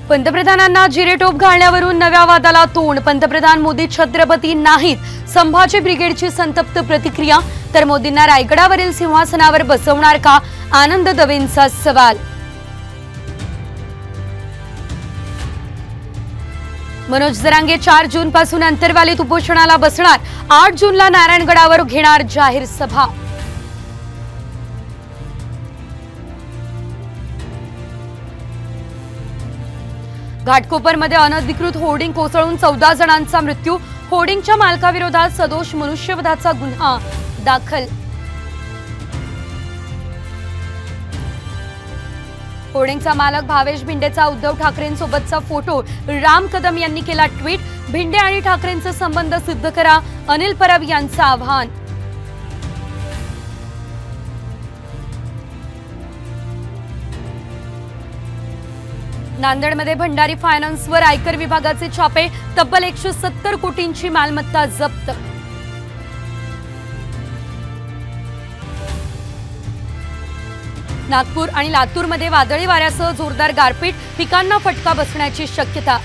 पंतप्रधानांना जिरेटोप घालण्यावरून नव्या वादाला तोंड। पंतप्रधान मोदी छत्रपती नाहीत, संभाजी ब्रिगेडची संतप्त प्रतिक्रिया। तर मोदींना रायगडावरील सिंहासनावर बसवणार का, आनंद दवेंचा सवाल। मनोज जरांगे 4 जून पासून अंतरवालीत उपोषणाला बसणार। 8 जूनला नारायणगडावर घेणार जाहीर सभा। घाटकोपरमध्ये अनधिकृत होर्डिंग कोसळून 14 जणांचा मृत्यू। होर्डिंगच्या मालकाविरोधात सदोष मनुष्यवधाचा गुन्हा दाखल। होर्डिंगचा मालक भावेश भिंडेचा उद्धव ठाकरेंसोबतचा फोटो राम कदम यांनी केला ट्विट। भिंडे आणि ठाकरेंचे संबंध सिद्ध करा, अनिल परब यांचं आव्हान। नांदेडमध्ये भंडारी फायनान्सवर आयकर विभागाचे छापे। तब्बल 170 कोटींची मालमत्ता जप्त। नागपूर आणि लातूरमध्ये वादळी वाऱ्यासह जोरदार गारपीट, पिकांना फटका बसण्याची शक्यता।